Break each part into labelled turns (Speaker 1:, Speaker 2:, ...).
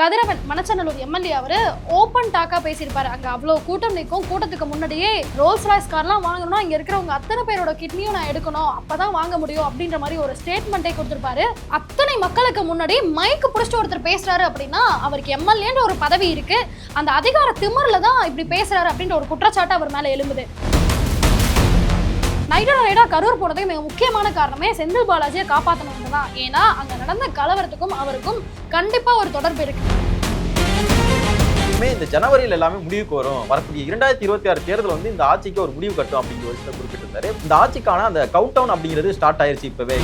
Speaker 1: கதிரவன் Manachanallur MLA அவரு open Dhaka பேசியிருப்பாரு. அங்க அவ்வளவு கூட்டம் நிற்கும், கூட்டத்துக்கு முன்னாடியே ரோல்ஸ் ராய்ஸ் கார்லாம் வாங்கணும்னா இங்க இருக்கிறவங்க அத்தனை பேரோட கிட்னியும் நான் எடுக்கணும், அப்பதான் வாங்க முடியும் அப்படின்ற மாதிரி ஒரு ஸ்டேட்மெண்ட்டே கொடுத்திருப்பாரு. அத்தனை மக்களுக்கு முன்னாடி மைக்கு பிடிச்சிட்டு ஒருத்தர் பேசுறாரு அப்படின்னா அவருக்கு எம்எல்ஏன்ற ஒரு பதவி இருக்கு, அந்த அதிகார திமிர்ல தான் இப்படி பேசுறாரு அப்படின்ற ஒரு குற்றச்சாட்டு அவர் மேல எழும்புது. நைட்டா கரூர் போனதுக்கு மிக முக்கியமான காரணமே செந்தில் பாலாஜியை காப்பாற்றணும் தான். ஏன்னா அங்க நடந்த கலவரத்துக்கும் அவருக்கும் கண்டிப்பா ஒரு தொடர்பு இருக்கு.
Speaker 2: இந்த ஜனவரியில் எல்லாமே முடிவுக்கு வரும், வரக்கூடிய 2026 தேர்தல் வந்து இந்த ஆட்சிக்கு ஒரு முடிவு கட்டும் அப்படிங்கிற ஒரு விஷயத்தை குறிப்பிட்டிருந்தாரு. இந்த ஆட்சிக்கான அந்த கவுண்ட் டவுன் அப்படிங்கிறது ஸ்டார்ட் ஆயிருச்சு. இப்பவே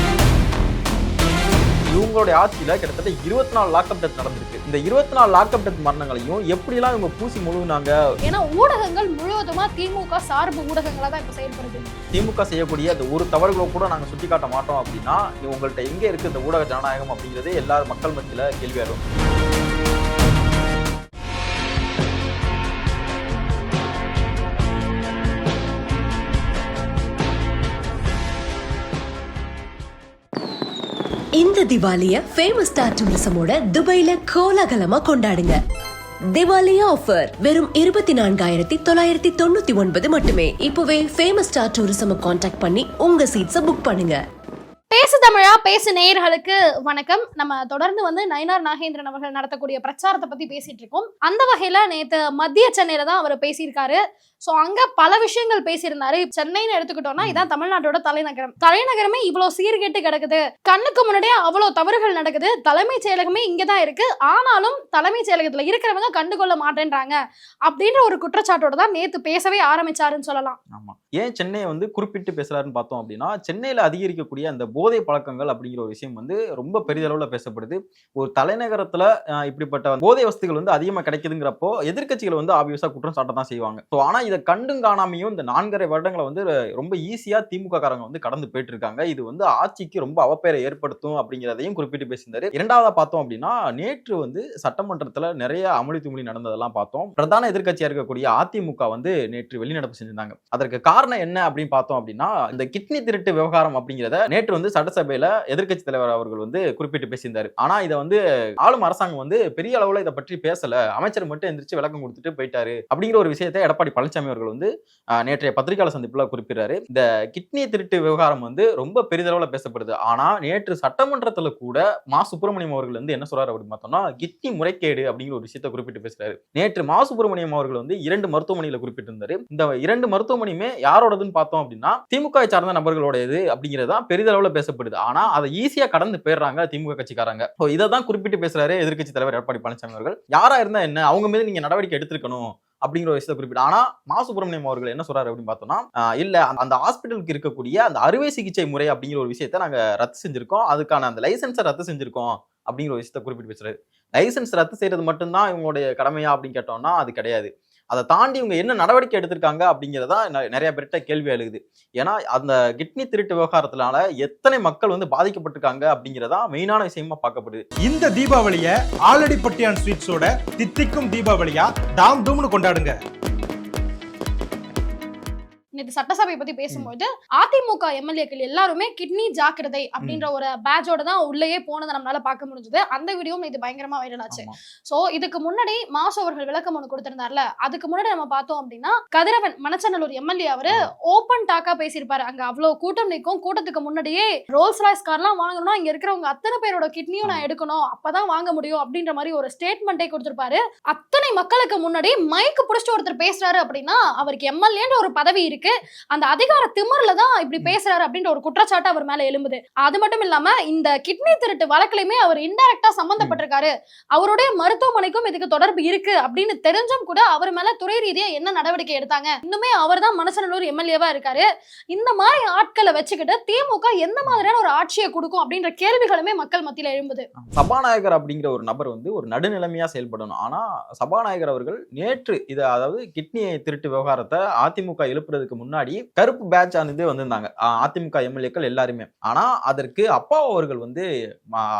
Speaker 2: இவங்களுடைய ஆட்சியில கிட்டத்தட்ட 24 லாக்அப் டெத் நடந்திருக்கு. இந்த 24 லாக்அப் டெத் மரணங்களையும் எப்படிலாம் இவங்க பூசி முழுகுனாங்க.
Speaker 1: ஏன்னா ஊடகங்கள் முழுவதுமா திமுக சார்பு ஊடகங்களா தான் இப்ப செயல்படுது.
Speaker 2: திமுக செய்யக்கூடிய அந்த ஒரு தவறுகளை கூட நாங்க சுட்டி காட்ட மாட்டோம் அப்படின்னா உங்கள்கிட்ட எங்க இருக்கு இந்த ஊடக ஜனநாயகம் அப்படிங்கிறது எல்லாரும் மக்கள் மத்தியில கேள்வியாகும்.
Speaker 3: இந்த திவாலிய ஃபேமஸ் ஸ்டார் டூரிசமோட துபாயில கோலாகலமா கொண்டாடுங்க. திவாலி ஆஃபர் வெறும் 24,999 மட்டுமே. இப்பவே ஃபேமஸ் ஸ்டார் டூரிசம் கான்டாக்ட் பண்ணி உங்க சீட்ஸை புக் பண்ணுங்க.
Speaker 1: பேசு தமிழா பேசு நேயர்களுக்கு வணக்கம். நம்ம தொடர்ந்து நயினார் நாகேந்திரன் அவர்கள் நடத்தக்கூடிய பிரச்சாரத்தை பத்தி பேசிட்டு இருக்கோம். அந்த வகையில நேத்து மத்திய சென்னையில தான் அவர் பேசியிருக்காரு. சோ அங்க பல விஷயங்கள் பேசியிருந்தாரு. சென்னைன்னு எடுத்துக்கிட்டோம்னா இதான் தமிழ்நாட்டோட தலைநகரம். தலைநகரமே இவ்வளவு சீர்கேட்டு கிடக்குது, கண்ணுக்கு முன்னாடியே அவ்வளவு தவறுகள் நடக்குது, தலைமைச் செயலகமே இங்கதான் இருக்கு, ஆனாலும் தலைமைச் செயலகத்துல இருக்கிறவங்க கண்டுகொள்ள மாட்டேன்றாங்க அப்படின்ற ஒரு குற்றச்சாட்டோட தான் நேத்து பேசவே ஆரம்பிச்சாருன்னு சொல்லலாம்.
Speaker 2: ஆமா, ஏன் சென்னையை குறிப்பிட்டு பேசுறாருன்னு பார்த்தோம் அப்படின்னா சென்னையில அதிகரிக்கக்கூடிய அந்த போதை பழக்கங்கள் அப்படிங்கிற ஒரு விஷயம் ரொம்ப பெரிதளவுல பேசப்படுது. ஒரு தலைநகரத்துல இப்படிப்பட்ட போதை வசதிகள் அதிகமா கிடைக்குதுங்கிறப்போ எதிர்க்கட்சிகள் ஆபியஸா குற்றம் சாட்ட தான் செய்வாங்க. ஆனா இதை கண்டும் காணாமையும் இந்த 4.5 வருடங்களை ரொம்ப ஈஸியா திமுக காரங்க கடந்து போயிட்டு இருக்காங்க. இது ஆட்சிக்கு ரொம்ப அவப்பெயரை ஏற்படுத்தும் அப்படிங்கிறதையும் குறிப்பிட்டு பேசியிருந்தாரு. இரண்டாவதா பார்த்தோம் அப்படின்னா நேற்று சட்டமன்றத்துல நிறைய அமளி துமளி நடந்ததெல்லாம் பார்த்தோம். பிரதான எதிர்க்கட்சியா இருக்கக்கூடிய அதிமுக நேற்று வெளிநடப்பு செஞ்சிருந்தாங்க. அதற்கு காரணம் என்ன அப்படின்னு பார்த்தோம் அப்படின்னா இந்த கிட்னி திருட்டு விவகாரம் அப்படிங்கிறத நேற்று சட்டசபையில எதிர்க்கட்சி தலைவர் அவர்கள் குறிப்பிட்டு பேசியிருந்தாரு. ஆனா இதை ஆளும் அரசாங்கம் பெரிய அளவுல இதை பற்றி பேசல, அமைச்சர் மட்டும் எந்திரிச்சு விளக்கம் கொடுத்துட்டு போயிட்டாரு அப்படிங்கிற ஒரு விஷயத்தை எடப்பாடி பழனிசாமி அவர்கள் நேற்றைய பத்திரிகையாளர் சந்திப்புல குறிப்பிட்டாரு. இந்த கிட்னி திருட்டு விவகாரம் ரொம்ப பெரிதளவுல பேசப்படுது. ஆனா நேற்று சட்டமன்றத்துல கூட மா சுப்பிரமணியம் அவர்கள் என்ன சொல்றாரு அப்படின்னு பார்த்தோம்னா கிட்னி முறைகேடு அப்படிங்கிற ஒரு விஷயத்தை குறிப்பிட்டு பேசுறாரு. நேற்று மா சுப்பிரமணியம் அவர்கள் 2 மருத்துவமனையில குறிப்பிட்டிருந்தாரு. இந்த 2 மருத்துவமனையுமே யாரோடதுன்னு பார்த்தோம் அப்படின்னா திமுக சார்ந்த நபர்களுடையது அப்படிங்கிறதா பெரிதளவுல பேசப்படுது. ஆனா அதை ஈஸியா கடந்து போயிடுறாங்க திமுக கட்சிக்காரங்க. இதை தான் குறிப்பிட்டு பேசுறாரு எதிர்க்கட்சி தலைவர் எடப்பாடி பழனிசாமி அவர்கள். யாரா இருந்தா என்ன, அவங்க மீது நீங்க நடவடிக்கை எடுத்திருக்கணும் அப்படிங்கிற ஒரு விஷயத்தை குறிப்பிட்டு. ஆனா மா சுப்பிரமணியம் அவர்கள் என்ன சொல்றாரு அப்படின்னு பார்த்தோம்னா இல்ல அந்த ஹாஸ்பிட்டலுக்கு இருக்கக்கூடிய அந்த அறுவை சிகிச்சை முறை அப்படிங்கிற ஒரு விஷயத்தை நாங்க ரத்து செஞ்சிருக்கோம், அதுக்கான அந்த லைசன்ஸை ரத்து செஞ்சிருக்கோம் அப்படிங்கிற ஒரு விஷயத்தை குறிப்பிட்டு பேசுறாரு. லைசன்ஸ் ரத்து செய்யறது மட்டும்தான் இவங்களுடைய கடமையா அப்படின்னு கேட்டோம்னா அது கிடையாது. அதை தாண்டி இவங்க என்ன நடவடிக்கை எடுத்திருக்காங்க அப்படிங்கிறதா நிறைய பேர்கிட்ட கேள்வி எழுகுது. ஏன்னா அந்த கிட்னி திருட்டு விவகாரத்தினால எத்தனை மக்கள் பாதிக்கப்பட்டிருக்காங்க அப்படிங்கிறதா மெயினான விஷயமா பார்க்கப்படுது.
Speaker 4: இந்த தீபாவளியை ஆலடிப்பட்டியான் ஸ்வீட்ஸோட தித்திக்கும் தீபாவளியா டாம் டூம்னு கொண்டாடுங்க.
Speaker 1: நேற்று சட்டசபை பத்தி பேசும்போது அதிமுக எம்எல்ஏக்கள் எல்லாருமே கிட்னி ஜாக்கிரதை அப்படின்ற ஒரு பேட்சோட தான் உள்ளேயே போனதை நம்மளால பார்க்க முடிஞ்சது. அந்த வீடியோவும் இது பயங்கரமா வைரல் ஆச்சு. சோ இதுக்கு முன்னாடி மாசு அவர்கள் விளக்கம் ஒண்ணு கொடுத்திருந்தார்ல, அதுக்கு முன்னாடி நம்ம பார்த்தோம் அப்படின்னா கதிரவன் மணச்சநல்லூர் எம்எல்ஏ அவரு ஓப்பன் டாக்கா பேசியிருப்பாரு. அங்க அவ்வளவு கூட்டம் நிற்கும், கூட்டத்துக்கு முன்னாடியே ரோல்ஸ் ராய்ஸ் கார்லாம் வாங்கணும்னா இங்க இருக்கிறவங்க அத்தனை பேரோட கிட்னியும் நான் எடுக்கணும், அப்பதான் வாங்க முடியும் அப்படின்ற மாதிரி ஒரு ஸ்டேட்மெண்ட்டே கொடுத்திருப்பாரு. அத்தனை மக்களுக்கு முன்னாடி மைக்கு பிடிச்சிட்டு ஒருத்தர் பேசுறாரு அப்படின்னா அவருக்கு எம்எல்ஏன்ற ஒரு பதவி இருக்கு, அந்த அதிகார திமிர்ல தான் இப்படி பேசுறாரு அப்படின்ற ஒரு குற்றச்சாட்டு அவர் மேல எழும்புது. அது மட்டும் இல்லாம இந்த கிட்னி திருட்டு வழக்குலயுமே அவர் இன்டைரக்டா சம்பந்தப்பட்டிருக்காரு, அவருடைய மருத்துவமனைக்கும் இதுக்கு தொடர்பு இருக்கு அப்படின்னு தெரிஞ்சும் கூட அவர் மேல துறை ரீதியா என்ன நடவடிக்கை எடுத்தாங்க? இன்னுமே அவர் தான் மணச்சநல்லூர் எம்எல்ஏவா இருக்காரு. இந்த மாதிரி ஆட்களை வச்சுக்கிட்டு திமுக எந்த மாதிரியான ஒரு ஆட்சியை கொடுக்கும் அப்படின்ற கேள்விகளுமே மக்கள் மத்தியில எழும்புது.
Speaker 2: சபாநாயகர் அப்படிங்கிற ஒரு நபர் ஒரு நடுநிலைமையா செயல்படணும். ஆனா சபாநாயகர் அவர்கள் நேற்று இதை அதாவது கிட்னி திருட்டு விவகாரத்தை அதிமுக எழுப்புறதுக்கு முன்னாடி கருப்பு பேட்ச் ஆனது வந்திருந்தாங்க அதிமுக எம்எல்ஏக்கள் எல்லாருமே. ஆனா அதற்கு அப்பா அவர்கள் வந்து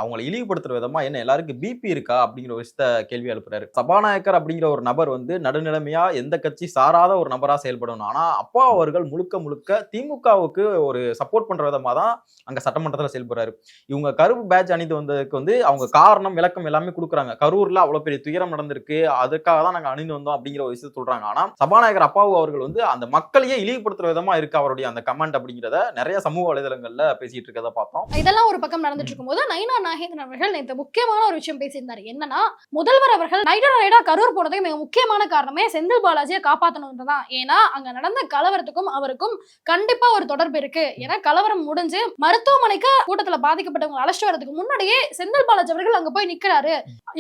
Speaker 2: அவங்களை இழிவுபடுத்துற விதமா என்ன எல்லாருக்கும் பிபி இருக்கா அப்படிங்கிற ஒரு விஷயத்த கேள்வி எழுப்புறாரு. சபாநாயகர் அப்படிங்கிற ஒரு நபர் வந்து நடுநிலைமையா எந்த கட்சி சாராத ஒரு நபரா செயல்படணும். ஆனா அப்பா அவர்கள் முழுக்க முழுக்க திமுகவுக்கு ஒரு சப்போர்ட் பண்ற விதமா தான் அங்க சட்டமன்றத்துல செயல்படுறாரு. இவங்க கருப்பு பேட்ச் அணிந்து வந்ததுக்கு வந்து அவங்க காரணம் விளக்கம் எல்லாமே கொடுக்குறாங்க. கரூர்ல அவ்வளவு பெரிய துயரம் நடந்திருக்கு, அதுக்காக தான் நாங்க அணிந்து வந்தோம் அப்படிங்கிற ஒரு விஷயத்த சொல்றாங்க. ஆனா சபாநாயகர் அப்பாவு அவர்கள் வந்து அந்த மக்களையே இழிவுபடுத்துற விதமா இருக்கு அவருடைய அந்த கமெண்ட் அப்படிங்கிறத நிறைய சமூக வலைதளங்கள்ல பேசிட்டு இருக்கதை பார்த்தோம்.
Speaker 1: இதெல்லாம் ஒரு பக்கம் நடந்துட்டு இருக்கும்போது நயினார் நாகேந்திரன் அவர்கள் நேற்று முக்கியமான ஒரு விஷயம் பேசியிருந்தாரு. என்னன்னா, முதல்வர் அவர்கள் நைடா கரூர் போனதுக்கு மிக முக்கியமான காரணமே செந்தில் பாலாஜியை காப்பாற்றணும்ன்றதான். ஏன்னா அங்க நடந்த கலவரத்துக்கும் அவருக்கும் கண்டிப்பா ஒரு தொடர்பு இருக்கு. ஏன்னா கலவரம் முடிஞ்சு மருத்துவமனைக்கு கூட்டத்துல பாதிக்கப்பட்டவங்க அழைச்சிட்டு வரதுக்கு முன்னாடியே செந்தில் பாலாஜி அவர்கள் அங்க போய் நிக்கிறாரு.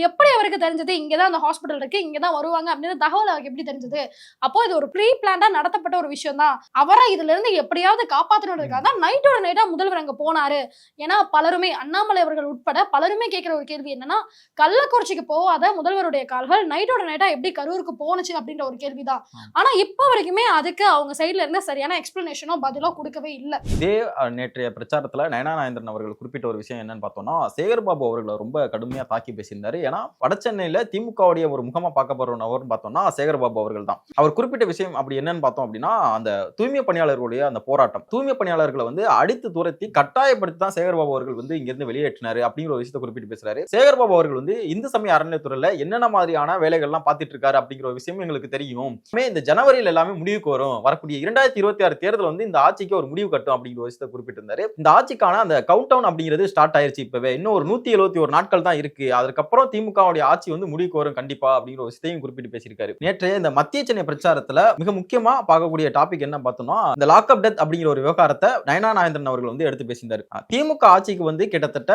Speaker 1: எப்படி அவருக்கு தெரிஞ்சது இங்கதான் அந்த ஹாஸ்பிட்டல் இருக்கு, இங்கதான் வருவாங்க அப்படின்னு தகவல் அவருக்கு எப்படி தெரிஞ்சது? அப்போ இது ஒரு ப்ரீ பிளான்டா நடத்தப்பட்ட ஒரு விஷயம் தான். அவரை இதுல இருந்து எப்படியாவது காப்பாற்றணுன்றதுக்காக தான் நைட்டா முதல்வர் அங்க போனாரு. ஏன்னா பலருமே, அண்ணாமலை அவர்கள் உட்பட பலருமே கேட்கிற ஒரு கேள்வி என்னன்னா, கள்ளக்குறிச்சிக்கு போகாத முதல்வருடைய கால்கள் நைட்டா எப்படி கரூருக்கு போனுச்சு அப்படின்ற ஒரு கேள்விதான். ஆனா இப்ப வரைக்குமே அதுக்கு அவங்க சைட்ல இருந்து சரியான எக்ஸ்பிளனேஷனோ பதிலோ கொடுக்கவே இல்லை.
Speaker 2: இதே நேற்றைய பிரச்சாரத்துல நயனா நாகேந்திரன் அவர்கள் குறிப்பிட்ட ஒரு விஷயம் என்னன்னு பார்த்தோம்னா, சேகர்பாபு அவர்களை ரொம்ப கடுமையா தாக்கி பேசியிருந்தாரு. ஏன்னா வடசென்னையில திமுகவுடைய ஒரு முகமா பார்க்கப்படுற நபர்னு பார்த்தோம்னா சேகர்பாபு அவர்கள் தான். அவர் குறிப்பிட்ட விஷயம் அப்படி என்னன்னு பார்த்தோம் அப்படின்னா, அந்த தூய்மை பணியாளர்களுடைய அந்த போராட்டம், தூய்மை பணியாளர்களை வந்து அடித்து துரத்தி கட்டாயப்படுத்தி தான் சேகர்பாபு அவர்கள் வந்து இங்க இருந்து வெளியேற்றினாரு அப்படிங்கிற ஒரு விஷயத்தை குறிப்பிட்டு பேசுறாரு. சேகர்பாபு அவர்கள் வந்து இந்து சமய அறநிலையத்துறையில என்னென்ன மாதிரியான வேலைகள்லாம் பார்த்துட்டு இருக்காரு அப்படிங்கிற ஒரு விஷயம் எங்களுக்கு தெரியும். இந்த ஜனவரியில் எல்லாமே முடிவுக்கு வரும், வரக்கூடிய 2026 தேர்தல் வந்து இந்த ஆட்சிக்கு ஒரு முடிவு கட்டும் அப்படிங்கிற ஒரு விஷயத்தை குறிப்பிட்டிருந்தாரு. இந்த ஆட்சிக்கான அந்த கவுண்ட் டவுன் அப்படிங்கிறது ஸ்டார்ட் ஆயிருச்சு. இப்பவே இன்னும் ஒரு 171 நாட்கள் தான் இருக்கு. அதுக்கப்புறம் திமுகவுடைய ஆட்சி வந்து முடிவுக்கு வரும் கண்டிப்பா அப்படிங்கிற ஒரு விஷயத்தையும் குறிப்பிட்டு பேசியிருக்காரு. நேற்றைய இந்த மத்திய சென்னை பிரச்சாரத்துல மிக முக்கியமா பார்க்கக்கூடிய டாபிக் என்ன பார்த்தோம்னா, இந்த லாக் அப் டெத் அப்படிங்கிற ஒரு விவகாரத்தை நயனா நாகேந்திரன் அவர்கள் வந்து எடுத்து பேசியிருந்தாரு. திமுக ஆட்சிக்கு வந்து கிட்டத்தட்ட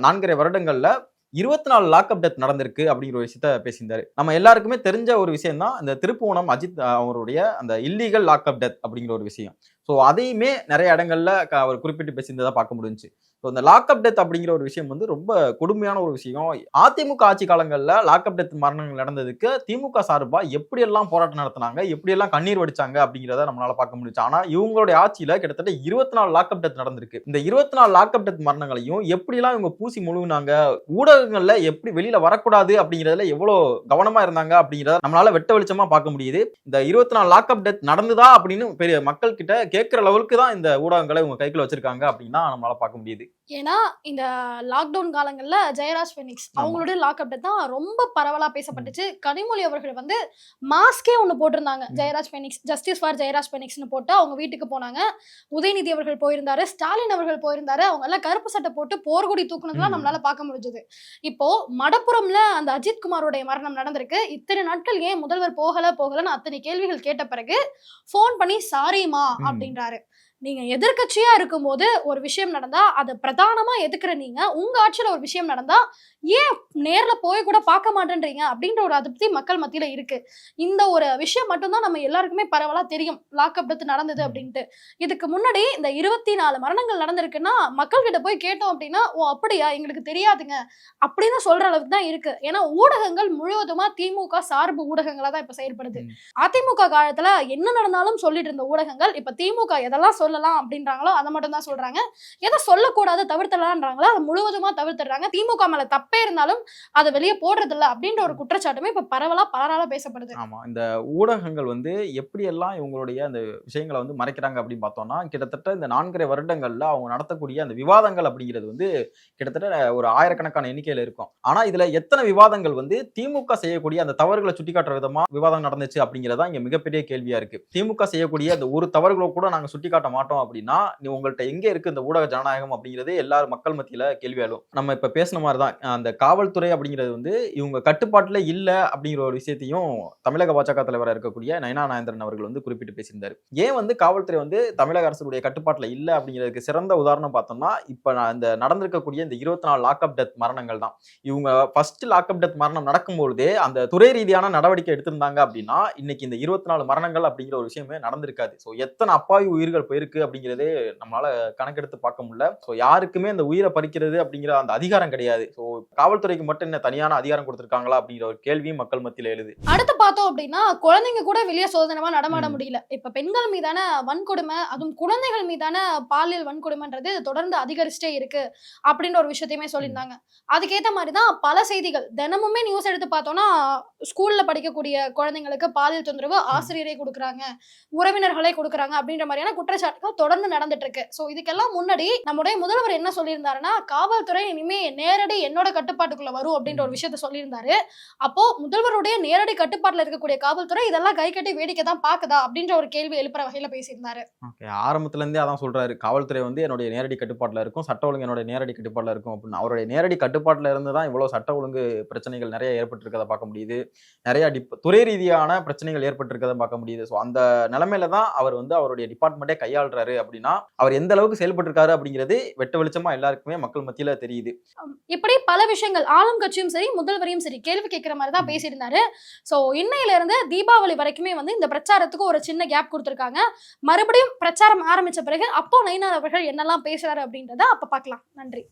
Speaker 2: 4.5 வருடங்கள்ல 24 லாக்அப் டெத் நடந்திருக்கு அப்படிங்கிற ஒரு விஷயத்த பேசியிருந்தாரு. நம்ம எல்லாருக்குமே தெரிஞ்ச ஒரு விஷயம் தான் இந்த திருப்புவனம் அஜித் அவருடைய அந்த இல்லீகல் லாக்அப் டெத் அப்படிங்கிற ஒரு விஷயம். ஸோ அதையுமே நிறைய இடங்கள்ல அவர் குறிப்பிட்டு பேசியிருந்ததா பார்க்க முடிஞ்சு. ஸோ இந்த லாக்அப் டெத் அப்படிங்கிற ஒரு விஷயம் வந்து ரொம்ப கொடுமையான ஒரு விஷயம். அதிமுக ஆட்சி காலங்களில் லாக்அப் டெத் மரணங்கள் நடந்ததுக்கு திமுக சார்பா எப்படியெல்லாம் போராட்டம் நடத்தினாங்க, எப்படியெல்லாம் கண்ணீர் வடிச்சாங்க அப்படிங்கிறத நம்மளால பார்க்க முடிஞ்சு. ஆனா இவங்களுடைய ஆட்சியில கிட்டத்தட்ட 24 லாக்அப் டெத் நடந்திருக்கு. இந்த 24 லாக்அப் டெத் மரணங்களையும் எப்படியெல்லாம் இவங்க பூசி முழுகினாங்க, ஊடகங்கள்ல எப்படி வெளியில வரக்கூடாது அப்படிங்கிறதுல எவ்வளவு கவனமா இருந்தாங்க அப்படிங்கிறத நம்மளால வெட்ட வெளிச்சமா பார்க்க முடியுது. இந்த 24 லாக்அப் டெத் நடந்ததா அப்படின்னு பெரிய மக்கள் கிட்ட கேட்கிற லெவலுக்கு தான் இந்த ஊடகங்களை உங்க கைக்குள்ள வச்சிருக்காங்க அப்படின்னா நம்மளால பார்க்க முடியுது.
Speaker 1: ஏன்னா இந்த லாக்டவுன் காலங்கள்ல ஜெயராஜ் பெனிக்ஸ் அவங்களுடைய லாக்அப் டெத் தான் ரொம்ப பரவலா பேசப்பட்டுச்சு. கனிமொழி அவர்கள் வந்து மாஸ்கே ஒண்ணு போட்டிருந்தாங்க, ஜெயராஜ் பெனிக்ஸ், ஜஸ்டிஸ் ஃபார் ஜெயராஜ் பெனிக்ஸ்னு போட்டு அவங்க வீட்டுக்கு போனாங்க. உதயநிதி அவர்கள் போயிருந்தாரு, ஸ்டாலின் அவர்கள் போயிருந்தாரு. அவங்க எல்லாம் கருப்பு சட்டை போட்டு போர்கொடி தூக்குனதுலாம் நம்மளால பார்க்க முடிஞ்சது. இப்போ மடப்புறம்ல அந்த அஜித் குமாரோடைய மரணம் நடந்திருக்கு. இத்தனை நாட்கள் ஏன் முதல்வர் போகலன்னு அத்தனை கேள்விகள் கேட்ட பிறகு போன் பண்ணி சாரிமா அப்படின்றாரு. நீங்க எதிர்கட்சியா இருக்கும்போது ஒரு விஷயம் நடந்தா அதை பிரதானமா எதுக்குற நீங்க, உங்க ஆட்சியில ஒரு விஷயம் நடந்தா ஏன் நேர்ல போய் கூட பார்க்க மாட்டேன்றீங்க அப்படின்ற ஒரு அதிருப்தி மக்கள் மத்தியில இருக்கு. இந்த ஒரு விஷயம் மட்டும்தான் நம்ம எல்லாருக்குமே பரவலா தெரியும், லாக்அப் டெத் நடந்தது அப்படின்ட்டு. இதுக்கு முன்னாடி இந்த 24 மரணங்கள் நடந்திருக்குன்னா மக்கள் கிட்ட போய் கேட்டோம் அப்படின்னா, ஓ அப்படியா எங்களுக்கு தெரியாதுங்க அப்படின்னு சொல்ற அளவுக்கு தான் இருக்கு. ஏன்னா ஊடகங்கள் முழுவதுமா திமுக சார்பு ஊடகங்களா தான் இப்ப செயல்படுது. அதிமுக காலத்துல என்ன நடந்தாலும் சொல்லிட்டு இருந்த ஊடகங்கள் இப்ப திமுக எதெல்லாம் சொல்லலாம் அப்படின்றாங்களோ அதை மட்டும் தான் சொல்றாங்க. எதை சொல்லக்கூடாது தவிர்த்தலான்றாங்களோ அதை முழுவதுமா தவிர்த்துறாங்க. திமுக மேல தப்பே இருந்தாலும் அதை வெளியே போடுறது இல்ல அப்படின்ற ஒரு குற்றச்சாட்டுமே இப்ப பரவலா பலரால பேசப்படுது.
Speaker 2: ஆமா, இந்த ஊடகங்கள் வந்து எப்படியெல்லாம் இவங்களுடைய அந்த விஷயங்களை வந்து மறைக்கிறாங்க அப்படின்னு பார்த்தோம்னா, கிட்டத்தட்ட இந்த 4.5 வருடங்கள்ல அவங்க நடத்தக்கூடிய அந்த விவாதங்கள் அப்படிங்கிறது வந்து கிட்டத்தட்ட ஒரு ஆயிரக்கணக்கான எண்ணிக்கையில இருக்கும். ஆனா இதுல எத்தனை விவாதங்கள் வந்து திமுக செய்யக்கூடிய அந்த தவறுகளை சுட்டிக்காட்டுற விதமா விவாதம் நடந்துச்சு அப்படிங்கிறதா இங்க மிகப்பெரிய கேள்வியா இருக்கு. திமுக செய்யக்கூடிய அந்த ஒரு தவறுகளை கூட நாங்க சுட்டிக்காட்ட மாட்டோம் அப்படின்னா நீ உங்கள்கிட்ட எங்க இருக்கு இந்த ஊடக ஜனநாயகம் அப்படிங்கிறது எல்லாரும் மக்கள் மத்தியில கேள்வி எழும். நம்ம இப்ப பேசின மாதிரி தான் அந்த காவல்துறை அப்படிங்கிறது வந்து இவங்க கட்டுப்பாட்டுல இல்ல அப்படிங்கிற ஒரு விஷயத்தையும் தமிழக பாஜக தலைவராக இருக்கக்கூடிய நயனா நாகேந்திரன் அவர்கள் வந்து குறிப்பிட்டு பேசியிருந்தாரு. ஏன் வந்து காவல்துறை வந்து தமிழக அரசுடைய கட்டுப்பாட்டுல இல்ல அப்படிங்கிறதுக்கு சிறந்த உதாரணம் பார்த்தோம்னா இப்ப இந்த நடந்திருக்கக்கூடிய இந்த 24 லாக்அப் டெத் மரணங்கள் தான். இவங்க ஃபர்ஸ்ட் லாக்அப் டெத் மரணம் நடக்கும்போதே அந்த துறை ரீதியான நடவடிக்கை எடுத்திருந்தாங்க அப்படின்னா இன்னைக்கு இந்த 24 மரணங்கள் அப்படிங்கிற ஒரு விஷயமே நடந்திருக்காது. ஸோ எத்தனை அப்பாவி உயிர்கள் போயிருக்கு இருக்கு அப்படிங்கிறதே நம்மளால கணக்கெடுத்து பார்க்க முடியல. ஸோ யாருக்குமே அந்த உயிரை பறிக்கிறது அப்படிங்கிற அந்த அதிகாரம் கிடையாது. ஸோ காவல்துறைக்கு மட்டும் என்ன தனியான அதிகாரம் கொடுத்திருக்காங்களா அப்படிங்கிற ஒரு கேள்வியும் மக்கள் மத்தியில எழுது.
Speaker 1: அடுத்து பார்த்தோம் அப்படின்னா குழந்தைங்க கூட வெளியே சுதந்திரமா நடமாட முடியல. இப்ப பெண்கள் மீதான வன்கொடுமை, அதுவும் குழந்தைகள் மீதான பாலியல் வன்கொடுமைன்றது தொடர்ந்து அதிகரிச்சுட்டே இருக்கு அப்படின்ற ஒரு விஷயத்தையுமே சொல்லியிருந்தாங்க. அதுக்கேற்ற மாதிரிதான் பல செய்திகள் தினமுமே நியூஸ் எடுத்து பார்த்தோம்னா, ஸ்கூல்ல படிக்கக்கூடிய குழந்தைங்களுக்கு பாலியல் தொந்தரவு ஆசிரியரே கொடுக்குறாங்க, உறவினர்களே கொடுக்குறாங்க அப்படின்ற மாதிரியான குற்றச்சாட்டுகள் தொடர்ந்து நடந்துட்டு இருக்கு. சோ இதுக்கெல்லாம் முன்னாடி நம்முடைய முதல்வர் என்ன சொல்லியிருந்தாருன்னா, காவல்துறை இனிமே நேரடி என்னோட கட்டுப்பாட்டுக்குள்ள வரும் அப்படின்ற ஒரு விஷயத்த சொல்லியிருந்தாரு. அப்போ முதல்வருடைய நேரடி கட்டுப்பாட்டுல இருக்கக்கூடிய காவல்துறை இதெல்லாம் கை கட்டி வேடிக்கை தான் பாக்குதா அப்படின்ற ஒரு கேள்வி எழுப்புற வகையில பேசியிருந்தாரு.
Speaker 2: ஆரம்பத்துல இருந்தே அதான் சொல்றாரு, காவல்துறை வந்து என்னுடைய நேரடி கட்டுப்பாட்டுல இருக்கும், சட்ட ஒழுங்கு என்னோட நேரடி கட்டுப்பாட்டுல இருக்கும் அப்படின்னு. அவருடைய நேரடி கட்டுப்பாட்டுல இருந்து தான் இவ்வளவு சட்ட ஒழுங்கு பிரச்சனைகள் நிறைய ஏற்பட்டிருக்கதை பார்க்க முடியுது. நிறைய துறை ரீதியான பிரச்சனைகள் ஏற்பட்டிருக்கதை பார்க்க முடியுது. ஸோ அந்த நிலைமையில தான் அவர் வந்து அவருடைய டிபார்ட்மெண்ட்டே கையாளுறாரு அப்படின்னா அவர் எந்த அளவுக்கு செயல்பட்டிருக்காரு அப்படிங்கிறது வெட்ட வெளிச்சமா எல்லாருக்குமே மக்கள் மத்தியில தெரியுது.
Speaker 1: இப்படி பல விஷயங்கள் ஆளும் கட்சியும் சரி முதல்வரையும் சரி கேள்வி கேட்கிற மாதிரி தான் பேசியிருந்தாரு. சோ இன்னையில இருந்து தீபாவளி வரைக்குமே வந்து இந்த பிரச்சாரத்துக்கு ஒரு சின்ன கேப் கொடுத்திருக்காங்க. மறுபடியும் பிரச்சாரம் ஆரம்பிச்ச பிறகு அப்போ நயினார் அவர்கள் என்னெல்லாம் பேசுறாரு அப்படின்றத அப்ப பார்க்கலாம். நன்றி.